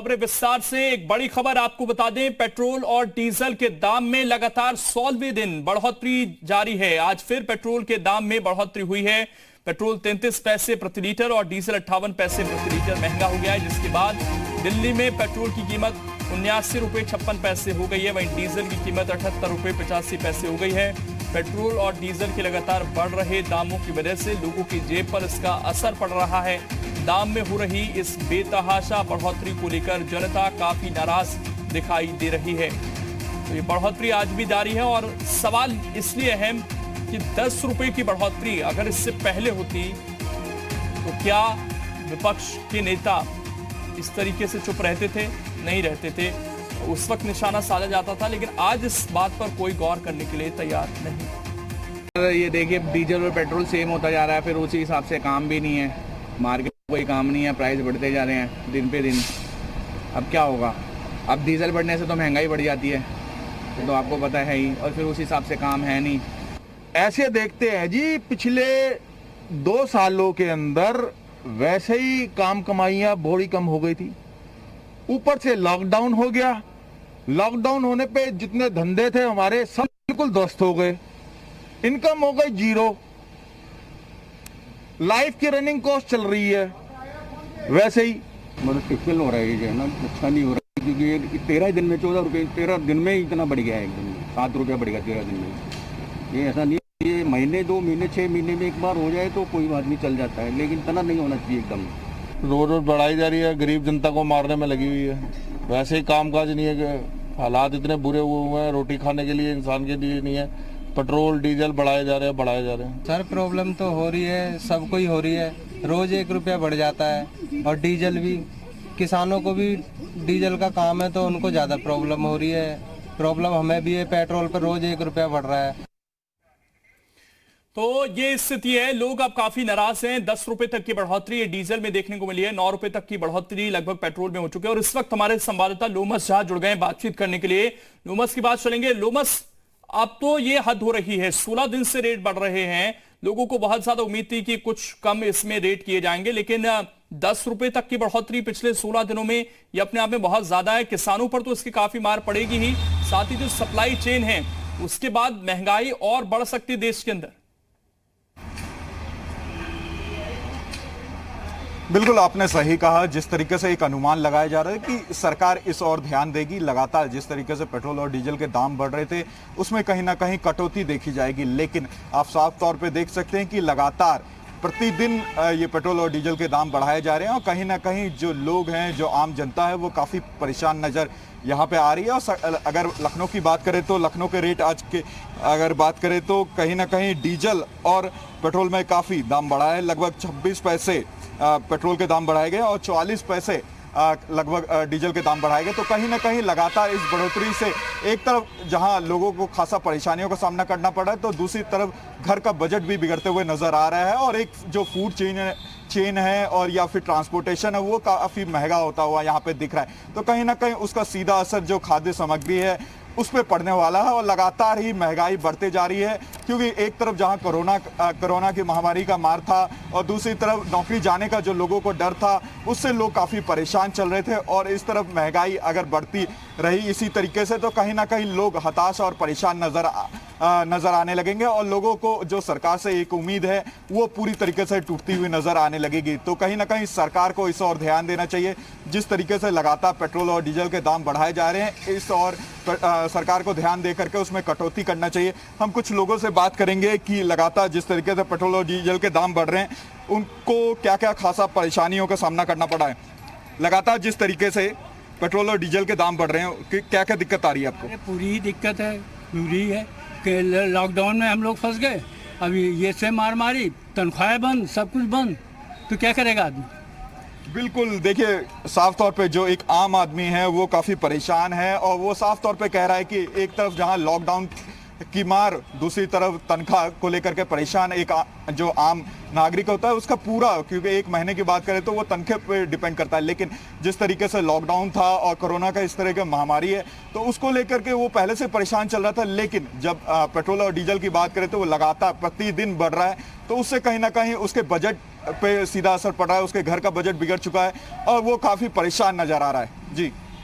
खबरें विस्तार से। एक बड़ी खबर आपको बता दें, पेट्रोल और डीजल के दाम में लगातार 16वें दिन बढ़ोतरी जारी है। आज फिर पेट्रोल के दाम में बढ़ोतरी हुई है। पेट्रोल 33 पैसे प्रति लीटर और डीजल 58 पैसे प्रति लीटर महंगा हो गया है, जिसके बाद दिल्ली में पेट्रोल की कीमत 79 रुपए 56 पैसे हो गई है। वहीं डीजल की कीमत 78 रुपए 85 पैसे हो गई है। पेट्रोल और डीजल के लगातार बढ़ रहे दामों की वजह से लोगों की जेब पर इसका असर पड़ रहा है। दाम में हो रही इस बेतहाशा बढ़ोतरी को लेकर जनता काफी नाराज दिखाई दे रही है। तो ये बढ़ोतरी आज भी जारी है और सवाल इसलिए अहम कि 10 रुपए की बढ़ोतरी अगर इससे पहले होती तो क्या विपक्ष के नेता इस तरीके से चुप रहते थे? नहीं रहते थे। उस वक्त निशाना साधा जाता था, लेकिन आज इस बात पर कोई गौर करने के लिए तैयार नहीं। ये देखिए, डीजल और पेट्रोल सेम होता जा रहा है, फिर उसी हिसाब से काम भी नहीं है, मार्केट कोई काम नहीं है, प्राइस बढ़ते जा रहे हैं दिन पे दिन। अब क्या होगा? अब डीजल बढ़ने से तो महंगाई बढ़ जाती है, तो आपको पता है ही, और फिर उस हिसाब से काम है नहीं। ऐसे देखते हैं जी, पिछले 2 सालों के अंदर वैसे ही काम कमाइयाँ बड़ी कम हो गई थी, ऊपर से लॉकडाउन हो गया। लॉकडाउन होने पे जितने धंधे थे हमारे सब बिल्कुल ध्वस्त हो गए, इनकम हो गई जीरो, लाइफ की रनिंग कॉस्ट चल रही है वैसे ही। मतलब टिपिकल हो रहा है ये ना, अच्छा नहीं हो रहा, क्योंकि ये 13 दिन में 14 रुपये 13 दिन में ही इतना बढ़ गया है। एक दिन में 7 रुपया बढ़ गया 13 दिन में। ये ऐसा नहीं, ये महीने 2 महीने 6 महीने में एक बार हो जाए तो कोई बात नहीं, चल जाता है, लेकिन इतना नहीं होना चाहिए एकदम। रोज रोज बढ़ाई जा रही है, गरीब जनता को मारने में लगी हुई है। वैसे ही कामकाज नहीं है, कि हालात इतने बुरे हुए हैं, रोटी खाने के लिए इंसान के लिए नहीं है। पेट्रोल डीजल बढ़ाए जा रहे हैं। सर प्रॉब्लम तो हो रही है, सबको ही हो रही है। रोज 1 रुपया बढ़ जाता है, और डीजल भी, किसानों को भी डीजल का काम है तो उनको ज़्यादा प्रॉब्लम हो रही है। प्रॉब्लम हमें भी है, पेट्रोल पर रोज 1 रुपया बढ़ रहा है। तो ये स्थिति है, लोग अब काफी नाराज हैं। 10 रुपए तक की बढ़ोतरी डीजल में देखने को मिली है, 9 रुपए तक की बढ़ोतरी लगभग पेट्रोल में हो चुकी है। और इस वक्त हमारे संवाददाता लोमस झा जुड़ गए बातचीत करने के लिए। लोमस की बात चलेंगे। लोमस, अब तो ये हद हो रही है, 16 दिन से रेट बढ़ रहे हैं। लोगों को बहुत ज्यादा उम्मीद थी कि कुछ कम इसमें रेट किए जाएंगे, लेकिन 10 रुपए तक की बढ़ोतरी पिछले 16 दिनों में ये अपने आप में बहुत ज्यादा है। किसानों पर तो इसकी काफी मार पड़ेगी ही, साथ ही जो सप्लाई चेन है उसके बाद महंगाई और बढ़ सकती है देश के अंदर। बिल्कुल आपने सही कहा। जिस तरीके से एक अनुमान लगाया जा रहा है कि सरकार इस ओर ध्यान देगी, लगातार जिस तरीके से पेट्रोल और डीजल के दाम बढ़ रहे थे उसमें कहीं ना कहीं कटौती देखी जाएगी, लेकिन आप साफ तौर पे देख सकते हैं कि लगातार प्रतिदिन ये पेट्रोल और डीजल के दाम बढ़ाए जा रहे हैं। और कहीं ना कहीं जो लोग हैं, जो आम जनता है, वो काफ़ी परेशान नज़र यहाँ पे आ रही है। और अगर लखनऊ की बात करें तो लखनऊ के रेट आज के अगर बात करें तो कहीं ना कहीं डीजल और पेट्रोल में काफ़ी दाम बढ़ा है। लगभग 26 पैसे पेट्रोल के दाम बढ़ाए गए और 44 पैसे लगभग डीजल के दाम बढ़ाए गए। तो कहीं ना कहीं लगातार इस बढ़ोतरी से एक तरफ जहां लोगों को खासा परेशानियों का सामना करना पड़ रहा है, तो दूसरी तरफ घर का बजट भी बिगड़ते हुए नजर आ रहा है। और एक जो फूड चेन है और या फिर ट्रांसपोर्टेशन है, वो काफ़ी महंगा होता हुआ यहाँ पे दिख रहा है। तो कहीं ना कहीं उसका सीधा असर जो खाद्य सामग्री है उस पर पड़ने वाला है। और लगातार ही महंगाई बढ़ते जा रही है, क्योंकि एक तरफ जहां कोरोना की महामारी का मार था और दूसरी तरफ नौकरी जाने का जो लोगों को डर था, उससे लोग काफ़ी परेशान चल रहे थे। और इस तरफ महंगाई अगर बढ़ती रही इसी तरीके से तो कहीं ना कहीं लोग हताश और परेशान नज़र आने लगेंगे। और लोगों को जो सरकार से एक उम्मीद है वो पूरी तरीके से टूटती हुई नज़र आने लगेगी। तो कहीं ना कहीं सरकार को इस ओर ध्यान देना चाहिए। जिस तरीके से लगातार पेट्रोल और डीजल के दाम बढ़ाए जा रहे हैं, इस और सरकार को ध्यान दे करके उसमें कटौती करना चाहिए। हम कुछ लोगों से बात करेंगे कि लगातार जिस तरीके से पेट्रोल और डीजल के दाम बढ़ रहे हैं, उनको क्या क्या खासा परेशानियों का सामना करना पड़ा है। लगातार जिस तरीके से पेट्रोल और डीजल के दाम बढ़ रहे हैं, क्या क्या दिक्कत आ रही है आपको? पूरी दिक्कत है, पूरी है कि लॉकडाउन में हम लोग फंस गए। अभी ये से मारी, तनख्वाहें बंद, सब कुछ बंद, तो क्या करेगा आदमी? बिल्कुल, देखिए साफ तौर पे जो एक आम आदमी है वो काफ़ी परेशान है। और वो साफ तौर पे कह रहा है कि एक तरफ जहां लॉकडाउन की मार, दूसरी तरफ तनख्वाह को लेकर के परेशान एक जो आम नागरिक होता है उसका पूरा, क्योंकि 1 महीने की बात करें तो वो तनख्वाह पे डिपेंड करता है। लेकिन जिस तरीके से लॉकडाउन था और कोरोना का इस तरह की महामारी है, तो उसको लेकर के वो पहले से परेशान चल रहा था। लेकिन जब पेट्रोल और डीजल की बात करें तो वो लगातार प्रतिदिन बढ़ रहा है, तो उससे कहीं ना कहीं उसके बजट पे सीधा असर पड़ रहा है, उसके घर का बजट बिगड़ चुका है और वो काफी परेशान नजर आ रहा है। जी।